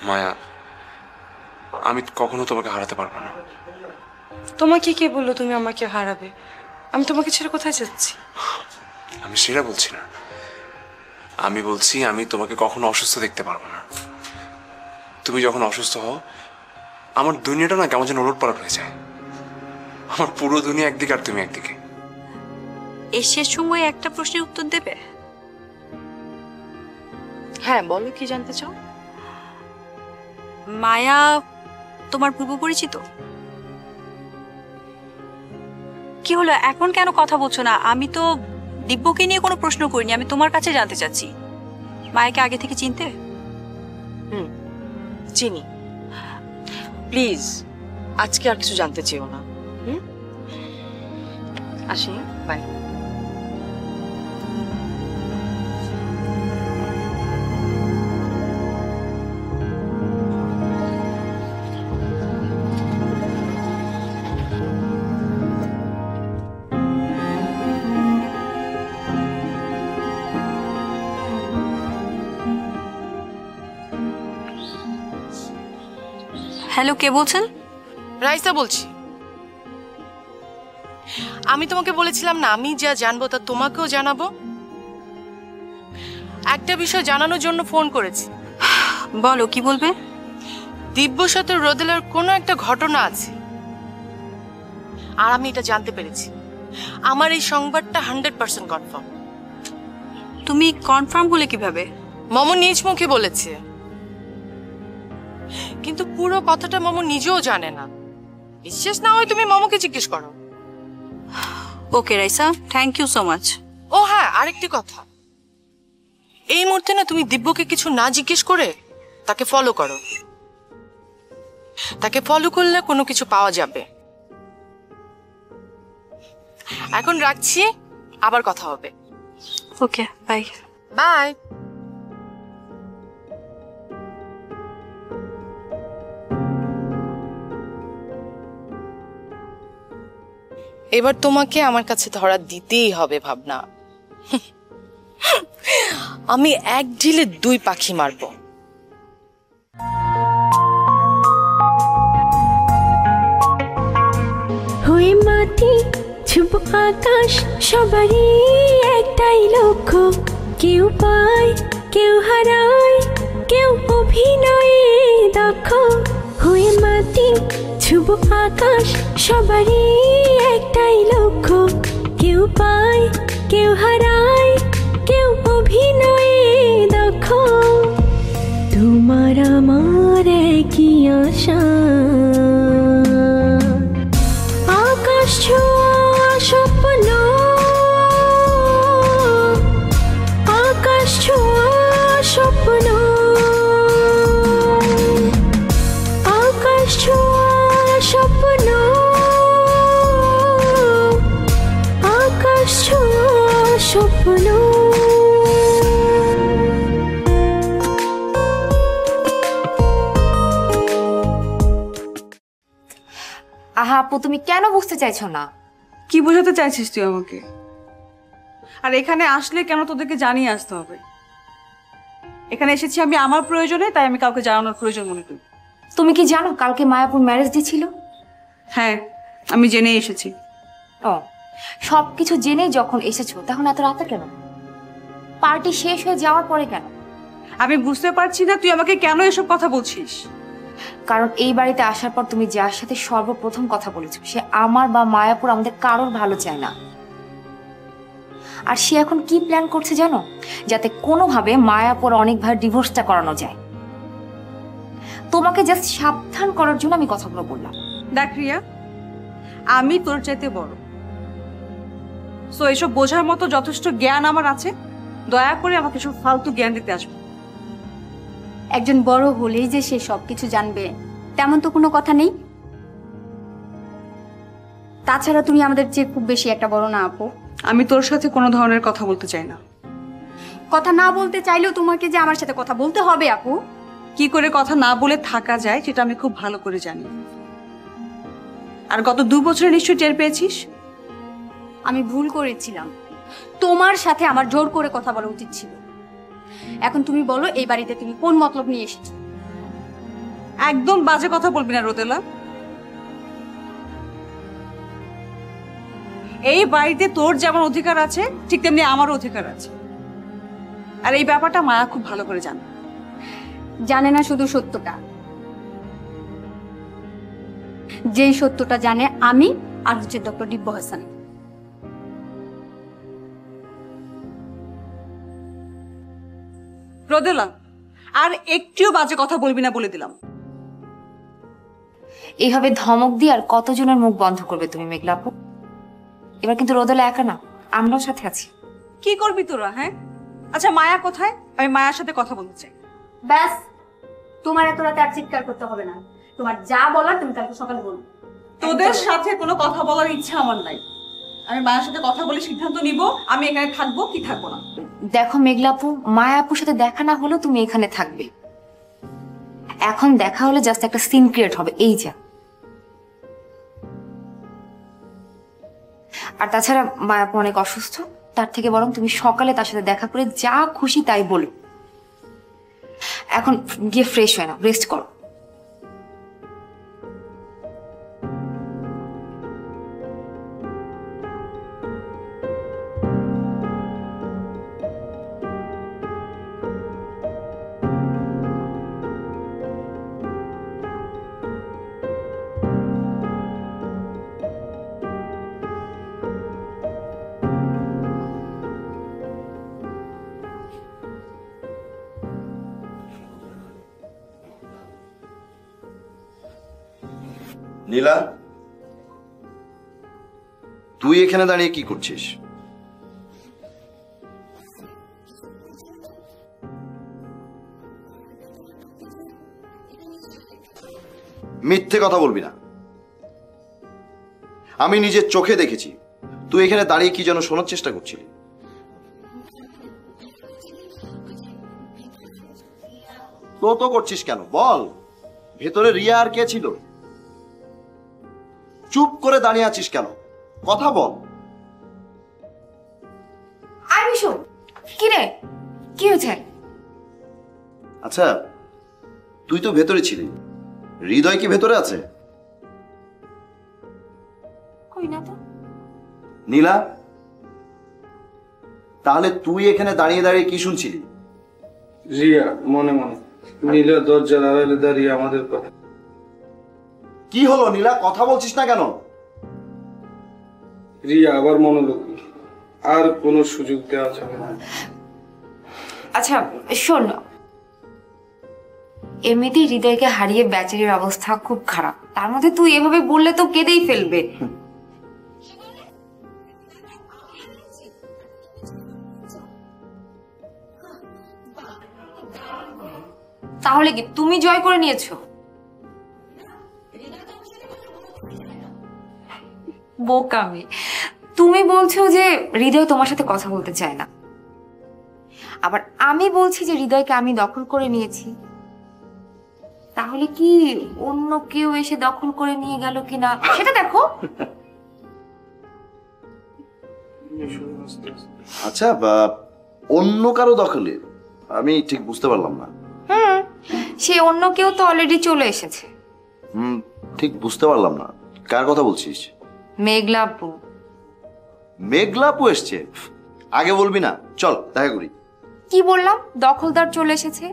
মায়া, আমি কখনো তোমাকে হারাতে পারবো না। তোমাকে কে বললো তুমি আমাকে হারাবে? আমি তোমাকে ছেড়ে কোথায় যাচ্ছি? আমি সেটা বলছি না, আমি বলছি আমি তোমাকে কখনো অসুস্থ দেখতে পারবো না। তুমি যখন অসুস্থ হও আমার দুনিয়াটা না কেমন যেন ওলটপালট হয়ে যায়। আমার পুরো দুনিয়া একদিকে আর তুমি একদিকে। এই শেষ সময়ে একটা প্রশ্নের উত্তর দেবে? হ্যাঁ বলো, কি জানতে চাও? মায়া তোমার পূর্ব পরিচিত? কি হলো এখন কেন কথা বলছো না? আমি তো দিব্যকে নিয়ে কোনো প্রশ্ন করিনি, আমি তোমার কাছে জানতে চাচ্ছি। মায়াকে আগে থেকে চিনতে? চিনি। প্লিজ আজকে আর কিছু জানতে চেও না। আসি, বাই। হ্যালো, কে বলছেন? রাইসা বলছি। আমি তোমাকে বলেছিলাম না আমি যা জানবো তা তোমাকেও জানাবো। একটা বিষয় জানানোর জন্য ফোন করেছি। বলো, কি বলবে? দিব্যর সাথে রোদেলার কোনো একটা ঘটনা আছে, আর আমি এটা জানতে পেরেছি। আমার এই সংবাদটা 100% কনফার্ম। তুমি কনফার্ম হলে কিভাবে? মম নিজ মুখে বলেছে, কিন্তু পুরো কথাটা মম নিজেও জানে না। বিশ্বাস না হয় তুমি মমকে জিজ্ঞেস করো। Okay Raisa, thank you so much. ও হ্যাঁ, আরেকটি কথা, এই মুহূর্তে না তুমি দিব্যকে কিছু না জিজ্ঞেস করে তাকে ফলো করো। তাকে ফলো করলে কোনো কিছু পাওয়া যাবে। এখন রাখছি, আবার কথা হবে। ওকে, বাই। বাই। এবার তোমাকে আমার কাছে ধরা দিতেই হবে ভাবনা। আমি এক ঢিলে দুই পাখি মারবো। হয়ে মাটি ছুব আকাশ, সবারই একটাই লক্ষ্য। কেউ পায়, কেউ হারায়, কেউ অভিনয়ে দক্ষ। হয়ে মাটি ছুব আকাশ, সবারই একটাই লক্ষ্য। কেউ পায়, কেউ হারায়, কেউ অভিনয়ে দক্ষ। তোমার আমার একই আশা, আকাশ ছোঁয়া স্বপ্ন, আকাশ ছোঁয়া স্বপ্ন, আকাশ ছোঁয়া স্বপ্ন, আকাশ ছোঁয়া স্বপ্ন। আহা আপু, তুমি কেন বুঝতে চাইছো না? কি বোঝাতে চাইছিস তুই আমাকে? আর এখানে আসলে কেন তোদেরকে জানিয়ে আসতে হবে? এখানে এসেছি আমি আমার প্রয়োজনে, তাই আমি কাউকে জানানোর প্রয়োজন মনে করি। তুমি কি জানো কালকে মায়াপুর ম্যারেজ ডে ছিল? হ্যাঁ, আমি জেনে এসেছি। ও, সবকিছু জেনে যখন এসেছো তখন এত রাতে কেন? পার্টি শেষ হয়ে যাওয়ার পরে কেন? আমি বুঝতে পারছি না তুই আমাকে কেন এসব কথা বলছিস। কারণ এই বাড়িতে আসার পর তুমি যার সাথে সর্বপ্রথম কথা বলেছো সে আমার বা মায়াপুর আমাদের কারোর ভালো চায় না। আর সে এখন কি প্ল্যান করছে জানো? যাতে কোনোভাবে মায়াপুর অনেক ভাই ডিভোর্সটা করানো যায়। তোমাকে জাস্ট সাবধান করার জন্য আমি কথাগুলো বললাম। দেখ রিয়া, আমি তোর চাইতে বড়, সো এসব বোঝার মতো যথেষ্ট জ্ঞান আমার আছে। দয়া করে আমাকে সব ফালতু জ্ঞান দিতে আসবে। একজন বড় হলেই যে সে সবকিছু জানবে তেমন তো কোনো কথা নেই। তাছাড়া তুমি আমাদের চেয়ে খুব বেশি একটা বড় না আপু। আমি তোর সাথে কোনো ধরনের কথা বলতে চাই না। কথা না বলতে চাইলেও তোমাকে যে আমার সাথে কথা বলতে হবে আপু। কি করে কথা না বলে থাকা যায় সেটা আমি খুব ভালো করে জানি। আর গত 2 বছরে নিশ্চয়ই টের পেয়েছিস। আমি ভুল করেছিলাম, তোমার সাথে আমার জোর করে কথা বলা উচিত ছিল। এখন তুমি বলো এই বাড়িতে তুমি কোন মতলব নিয়ে এসেছো? একদম বাজে কথা বলবি না রোদেলা। এই বাড়িতে তোর যেমন অধিকার আছে ঠিক তেমনি আমারও অধিকার আছে, আর এই ব্যাপারটা মায়া খুব ভালো করে জানে। জানে না শুধু সত্যটা, যেই সত্যটা জানে আমি আর হচ্ছে ডক্টর দিব্য হাসান। রোদেলা, আর একটিও বাজে কথা বলবি না বলে দিলাম। এইভাবে ধমক দিয়ে আর কতজনের মুখ বন্ধ করবে তুমি মেঘলা আপু? এবার কিন্তু রোদেলা একা না, আমরাও সাথে আছি। কি করবি তোরা? হ্যাঁ, আচ্ছা মায়া কোথায়? আমি মায়ার সাথে কথা বলতে চাই। ব্যাস, তোমার এত রাতে আর চিৎকার করতে হবে না। তোমার যা বলার তুমি কালকে সকালে বলবে। তোদের সাথে কোনো কথা বলার ইচ্ছা আমার নাই। আমি মায়ের সাথে কথা বলে সিদ্ধান্ত নিব আমি এখানে থাকবো কি থাকবো না। দেখো মেঘলা আপু, মায়া আপুর সাথে দেখা না হলেও তুমি এখানে থাকবে। এখন দেখা হলে জাস্ট একটা সিন ক্রিয়েট হবে, এই যা। আর তাছাড়া মায়া আপু অনেক অসুস্থ, তার থেকে বরং তুমি সকালে তার সাথে দেখা করে যা খুশি তাই বলো। এখন গিয়ে ফ্রেশ হয় না, রেস্ট করো। নীলা, তুই এখানে দাঁড়িয়ে কি করছিস? মিথ্যে কথা বলবি না। আমি নিজের চোখে দেখেছি তুই এখানে দাঁড়িয়ে কি যেন শোনার চেষ্টা করছিলি। তো করছিস কেন বল? ভেতরে রিয়া আর কে ছিল? চুপ করে দাঁড়িয়ে আছিস কেন? কথা বল। আয় বিশু, কি রে, কি হয়েছে? আচ্ছা, তুই তো ভেতরে ছিলি, হৃদয় কি ভেতরে আছে? কই না তো। নীলা, তাহলে তুই এখানে দাঁড়িয়ে দাঁড়িয়ে কি শুনছিলি? রিয়া মনে মনে, নীলা দরজার আড়ালে দাঁড়িয়ে আমাদের কথা। কি হলো নীলা, কথা বলছিস না কেন? রিয়া আবার মনোলোক, আর কোনো সুযোগ দেওয়া যাবে না। আচ্ছা শোন, এমনিতেই হৃদয়কে হারিয়ে বেচারির অবস্থা খুব খারাপ, তার মধ্যে তুই এভাবে বললে তো কেঁদেই ফেলবে। তাহলে কি তুমি জয় করে নিয়েছো? বোকামি, তুমি বলছো যে হৃদয় তোমার সাথে কথা বলতে চায় না, আবার আমি বলছি যে হৃদয়কে আমি দখল করে নিয়েছি। তাহলে কি অন্য কেউ এসে দখল করে নিয়ে গেল কিনা সেটা দেখো। আচ্ছা, অন্য কারো দখলে? আমি ঠিক বুঝতে পারলাম না। সে অন্য কেউ তো অলরেডি চলে এসেছে। ঠিক বুঝতে পারলাম না, কার কথা বলছিস? মেঘলা আপু। মেঘলা আপু এসছে? আগে বলবি না, চল দেখা করি। কি বললাম? দখলদার চলে এসেছে।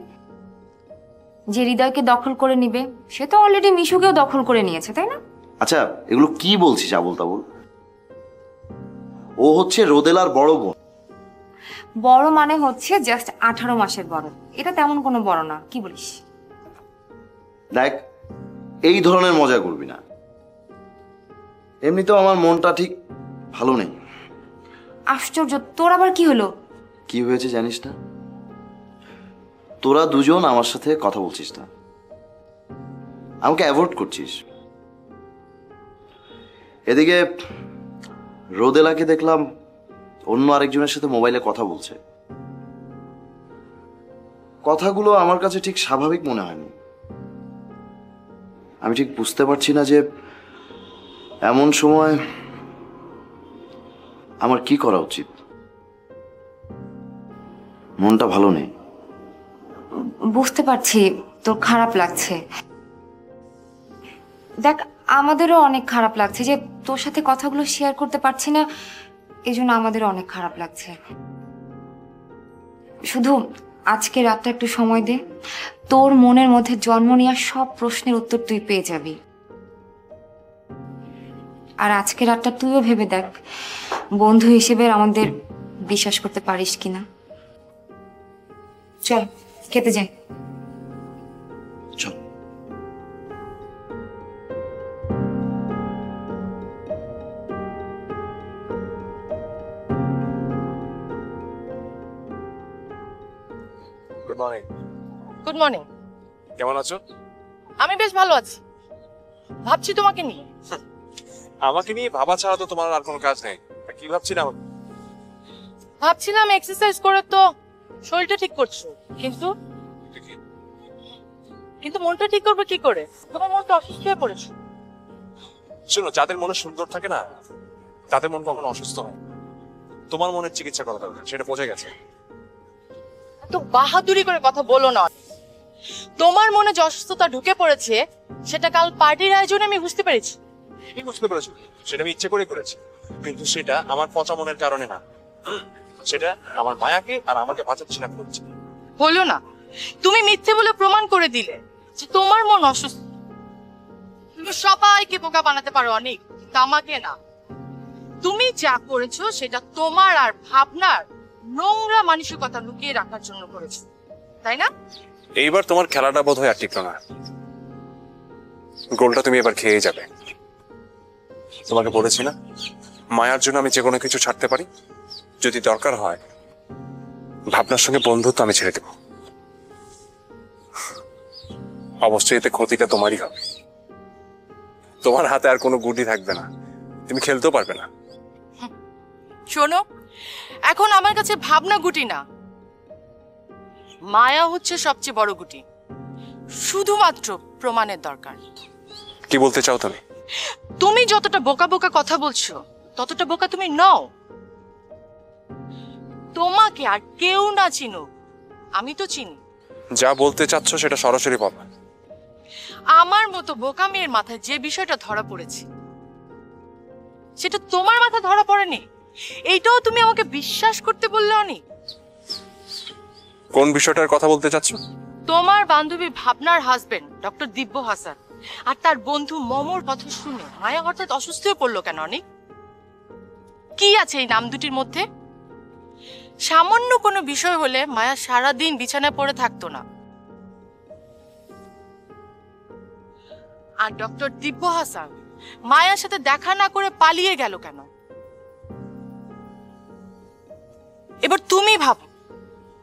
যে হৃদয়কে দখল করে নিবে সে তো অলরেডি মিশুকেও দখল করে নিয়েছে, তাই না? আচ্ছা, এগুলো কি বলছিস আবুল তাবুল? ও হচ্ছে রোদেলার বড় বোন। বড় মানে হচ্ছে জাস্ট 18 মাসের বড়, এটা তেমন কোনো বড় না। কি বলিস? দেখ, এই ধরনের মজা করবি না। এমনিতেও আমার মনটা ঠিক ভালো নেই। আশ্চর্য, তোর আবার কি হলো? কি হয়েছে জানিস না? তোরা দুজন আমার সাথে কথা বলছিস না, আমাকে অ্যাভয়েড করছিস। এদিকে রোদেলাকে দেখলাম অন্য আরেকজনের সাথে মোবাইলে কথা বলছে। কথাগুলো আমার কাছে ঠিক স্বাভাবিক মনে হয়নি। আমি ঠিক বুঝতে পারছি না যে এমন সময় আমার কি করা উচিত। মনটা ভালো নেই। বুঝতে পারছি তোর খারাপ লাগছে, দেখ, আমাদেরও অনেক খারাপ লাগছে যে তোর সাথে কথাগুলো শেয়ার করতে পারছি না, এই জন্য আমাদেরও অনেক খারাপ লাগছে। শুধু আজকে রাতটা একটু সময় দে, তোর মনের মধ্যে জন্ম নেওয়া সব প্রশ্নের উত্তর তুই পেয়ে যাবি। আর আজকে রাতটা তুইও ভেবে দেখ, বন্ধু হিসেবে আমাদের বিশ্বাস করতে পারিস কিনা। চল খেতে যাই। চল। Good morning. Good morning. কেমন আছো? আমি বেশ ভালো আছি, ভাবছি তোমাকে নিয়ে। আমাকে নিয়ে ভাবা ছাড়া তো তোমার আর কোনো কাজ নেই। কি ভাবছিলাম? ভাবছিলাম এক্সারসাইজ করে তো শরীরটা ঠিক করছো, কিন্তু কিন্তু মনটা ঠিক করবে কি করে? তোমার মনটা অসুস্থ হয়ে পড়েছে। শোনো, যাদের মনে সুন্দর থাকে না তাদের মন কখনো অসুস্থ হয়। তোমার মনের চিকিৎসা করা দরকার, সেটা বোঝা গেছে। তো বাহাদুরি করে কথা বলো না। তোমার মনে যে অসুস্থতা ঢুকে পড়েছে সেটা কাল পার্টির আয়োজনে আমি বুঝতে পেরেছি। কি বুঝতে পেরেছো? সেটা আমি ইচ্ছে করে করেছি, কিন্তু সেটা আমার পচা মনের কারণে না, সেটা আমার মায়াকে আর আমাকে বাঁচাচ্ছিলাম করছি। হলো না, তুমি মিথ্যে বলে প্রমাণ করে দিলে যে তোমার মন অসুস্থ। তুমি সবাইকে বোকা বানাতে পারো অনেক, কিন্তু আমাকে না। তুমি যা করেছো সেটা তোমার আর ভাবনার নোংরা মানসিকতা লুকিয়ে রাখার জন্য করেছো, তাই না? এইবার তোমার খেলাটা বোধ হয় আর টিকলো না। গোলটা তুমি এবার খেয়ে যাবে। তোমাকে বলেছি না, মায়ার জন্য আমি যে কোনো কিছু ছাড়তে পারি। যদি দরকার হয় ভাবনার সঙ্গে বন্ধুত্ব আমি ছেড়ে দেব। অবশ্যই এতে ক্ষতিটা তোমারই হবে। তোমার হাতে আর কোনো গুটি থাকবে না, তুমি খেলতেও পারবে না। শোনো, এখন আমার কাছে ভাবনা গুটি না, মায়া হচ্ছে সবচেয়ে বড় গুটি। শুধুমাত্র প্রমাণের দরকার। কি বলতে চাও তুমি? তুমি যতটা বোকা বোকা কথা বলছো ততটা বোকা তুমি নও। তোমাকে আর কেউ না চিনুক, আমি তো চিনি। যা বলতে চাচ্ছ সেটা সরাসরি বলো। আমার মতো বোকা মেয়ের মাথায় যে বিষয়টা ধরা পড়েছে সেটা তোমার মাথা ধরা পড়েনি, এইটাও তুমি আমাকে বিশ্বাস করতে বললে অনেক। কোন বিষয়টার কথা বলতে চাচ্ছ? তোমার বান্ধবী ভাবনার হাজবেন্ড ডক্টর দিব্য হাসান আর তার বন্ধু মমর কথা শুনে মায়া হঠাৎ অসুস্থ হয়ে পড়লো কেন অনেক? কি আছে এই নাম দুটির মধ্যে? সামান্য কোনো বিষয় হলে মায়া সারাদিন বিছানায় পড়ে থাকতো না। আর ডক্টর দিব্য হাসান মায়ার সাথে দেখা না করে পালিয়ে গেল কেন? এবার তুমি ভাবো,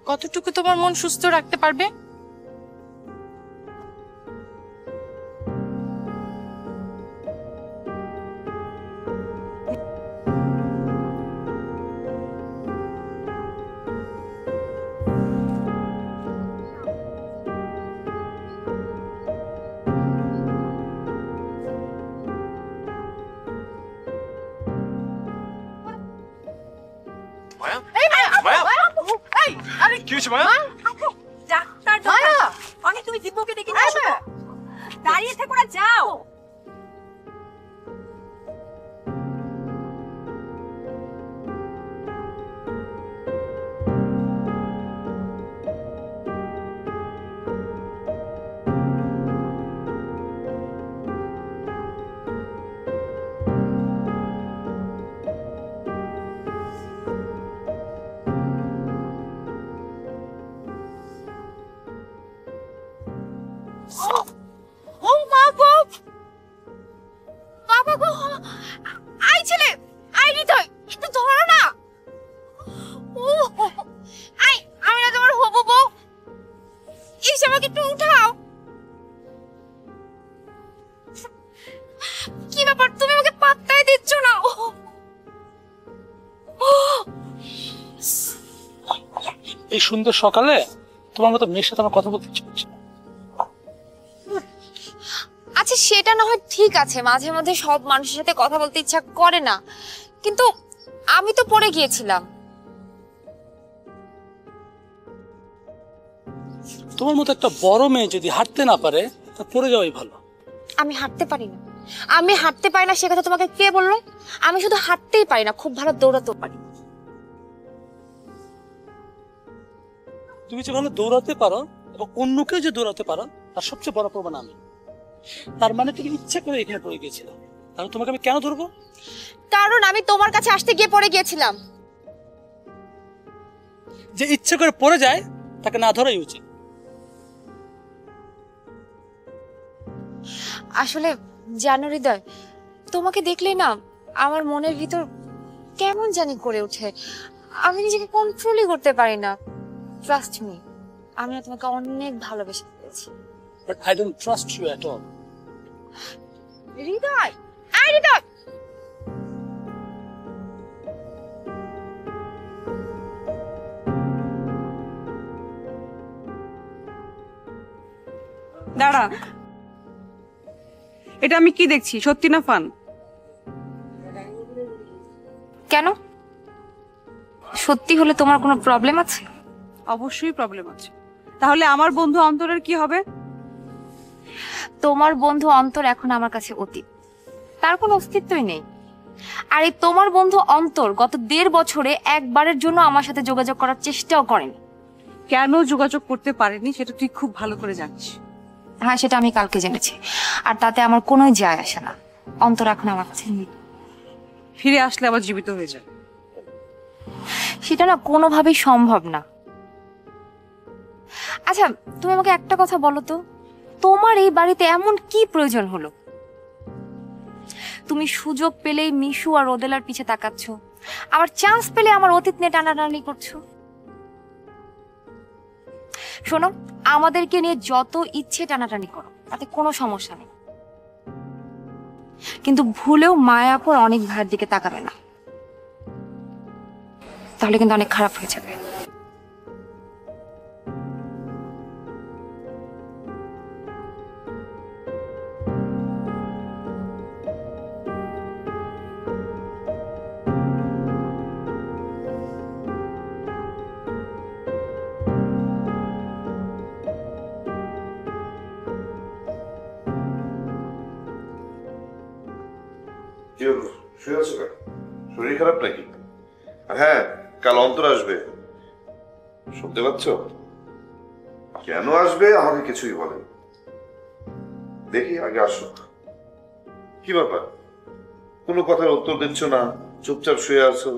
কতটুকু তোমার মন সুস্থ রাখতে পারবে? মায়া, এই মায়া, মায়া! এই, আরে কি হয়েছে মায়া? ডাক্তার মায়া! অনেক, তুমি দিব্যকে ডেকে নিয়ে আসো। দাঁড়িয়ে থেকো না, যাও। ও মা গো, বাবা গো, আই ছেলে, আই হৃদয়, একটু ধরো না। ও আই, আমি না তোমার হবু বউ, এসে আমাকে একটু উঠাও। কি ব্যাপার, তুমি আমাকে পাত্তাই দিচ্ছ না? এই সুন্দর সকালে তোমার মতো মেয়ের সাথে আমার কথা বলতে ইচ্ছে করছে না। আচ্ছা সেটা না হয় ঠিক আছে, মাঝে মাঝে সব মানুষের সাথে কথা বলতে ইচ্ছা করে না, কিন্তু আমি তো পড়ে গিয়েছিলাম। তোমার মতো একটা বড় মেয়ে যদি হাঁটতে না পারে তা পড়ে যাওয়াই ভালো। আমি হাঁটতে পারি না, আমি হাঁটতে পারি না, সে কথা তোমাকে কে বললো? আমি শুধু হাঁটতেই পারি না, খুব ভালো দৌড়াতেও পারি। তুমি যে ভালো দৌড়াতে পারো এবং অন্যকে যে দৌড়াতে পারো তার সবচেয়ে বড় প্রমাণ আমি। তার মানে তুমি ইচ্ছা করে এখানে পড়ে গিয়েছিলে, তাহলে তোমাকে আমি কেন ধরবো? কারণ আমি তোমার কাছে আসতে গিয়ে পড়ে গিয়েছিলাম। যে ইচ্ছে করে পড়ে যায় তাকে না ধরাই উচিত। আসলে জানো হৃদয়, তোমাকে দেখলেই না আমার মনের ভিতর কেমন জানি করে ওঠে, আমি নিজেকে কন্ট্রোলই করতে পারি না। ট্রাস্ট মি, আমি না তোমাকে অনেক ভালোবেসে ফেলেছি। But I don't trust you at all. Hriday, আই হৃদয়, দাঁড়া, এটা আমি কি দেখছি? সত্যি না ফান? কেন? সত্যি হলে তোমার কোনো প্রবলেম আছে? অবশ্যই প্রবলেম আছে। তাহলে আমার বন্ধু অন্তরের কি হবে? তোমার বন্ধু অন্তর এখন আমার কাছে অতীত, তার কোনো অস্তিত্বই নেই। আর এই তোমার বন্ধু অন্তর গত 1.5 বছরে একবারের জন্য আমার সাথে যোগাযোগ করার চেষ্টাও করেনি। কেন যোগাযোগ করতে পারেনি সেটা তুই খুব ভালো করে জানিস। হ্যাঁ, সেটা আমি কালকে জেনেছি, আর তাতে আমার কোনো যায় আসে না। অন্তর এখন আমার কাছে নেই। ফিরে আসলে আবার জীবিত হয়ে যাবে। সেটা না কোনোভাবেই সম্ভব না। আচ্ছা, তুমি আমাকে একটা কথা বলো তো, তোমার এই বাড়িতে এমন কি প্রয়োজন হলো? তুমি সুযোগ পেলেই মিশু আর রোদেলার পিছে তাকাচ্ছ, আবার চান্স পেলে আমার অতীত নিয়ে টানাটানি করছো। শোনো, আমাদেরকে নিয়ে যত ইচ্ছে টানাটানি করো, তাতে কোনো সমস্যা নেই, কিন্তু ভুলেও মায়াপুর অনেক ভাইয়ের দিকে তাকাবে না, তাহলে কিন্তু অনেক খারাপ হয়ে যাবে। কি হলো, শুয়ে আছো কেন? শরীর খারাপ নাকি? হ্যাঁ, কাল অন্তর আসবে, শুনতে পাচ্ছ? কেন আসবে আমাকে কিছুই বলেন। দেখি আগে আসো। কি ব্যাপার, কোনো কথার উত্তর দিচ্ছ না, চুপচাপ শুয়ে আছো?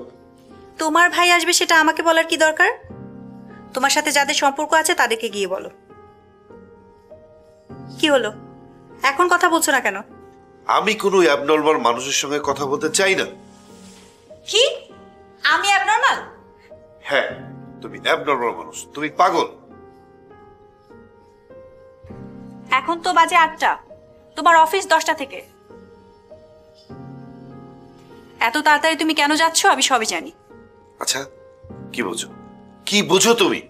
তোমার ভাই আসবে সেটা আমাকে বলার কি দরকার? তোমার সাথে যাদের সম্পর্ক আছে তাদেরকে গিয়ে বলো। কি হলো, এখন কথা বলছো না কেন? আমি কোনো অ্যাবনর্মাল মানুষের সঙ্গে কথা বলতে চাই না। কি? আমি অ্যাবনর্মাল? হ্যাঁ, তুমি অ্যাবনর্মাল মানুষ, তুমি পাগল। এখন তো বাজে 8টা, তোমার অফিস 10টা থেকে। এত তাড়াতাড়ি তুমি কেন যাচ্ছ আমি সবই জানি। আচ্ছা, কি বোঝো, কি বোঝো তুমি?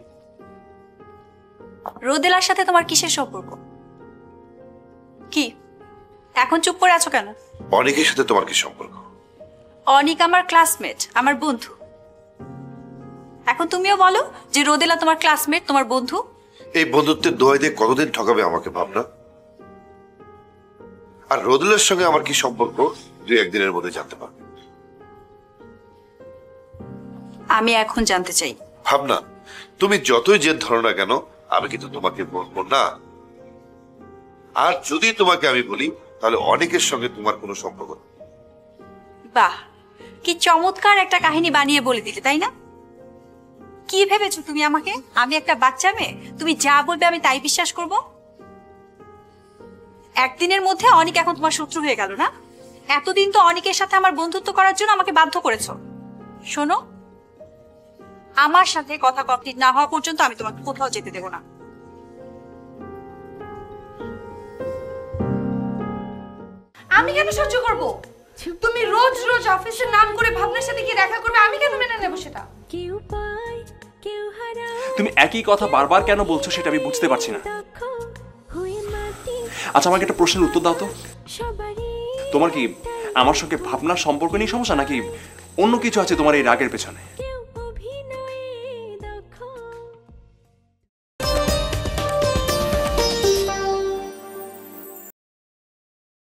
রোদেলার সাথে তোমার কিসের সম্পর্ক? কি এখন চুপ করে আছো কেন? অনেকের সাথে তোমার কি সম্পর্ক? অনিক আমার ক্লাসমেট, আমার বন্ধু। এখন তুমিও বলো যে রোদেলা তোমার ক্লাসমেট, তোমার বন্ধু। এই বন্ধুত্বের দোহাই দিয়ে কতদিন ঠকাবে আমাকে ভাবনা? আর রোদেলার সঙ্গে আমার কি সম্পর্ক 2-1 দিনের মধ্যে জানতে পারবে। আমি এখন জানতে চাই। ভাবনা, তুমি যতই জেদ ধরো না কেন, আমি কিন্তু তোমাকে বলবো না। আর যদি তোমাকে আমি বলি, তাহলে অনেকের সঙ্গে তোমার কোনো সম্পর্ক নেই। বাহ, কি চমৎকার একটা কাহিনী বানিয়ে বলে দিলে, তাই না? কি ভেবেছো তুমি আমাকে? আমি একটা বাচ্চা মেয়ে, তুমি যা বলবে আমি তাই বিশ্বাস করব? একদিনের মধ্যে অনিক এখন তোমার শত্রু হয়ে গেল না? এতদিন তো অনিকের সাথে আমার বন্ধুত্ব করার জন্য আমাকে বাধ্য করেছো। শোনো, আমার সাথে কথা কমপ্লিট না হওয়া পর্যন্ত আমি তোমাকে কোথাও যেতে দেবো না। আমি কেন সহ্য করব? তুমি রোজ রোজ অফিসের নাম করে ভাবনার সাথে কি দেখা করবে, আমি কেন মেনে নেব সেটা? তুমি একই কথা বারবার কেন বলছো সেটা আমি বুঝতে পারছি না। আচ্ছা, আমাকে একটা প্রশ্নের উত্তর দাও তো। তোমার কি আমার সঙ্গে ভাবনার সম্পর্ক নিয়ে সমস্যা, নাকি অন্য কিছু আছে তোমার এই রাগের পেছনে?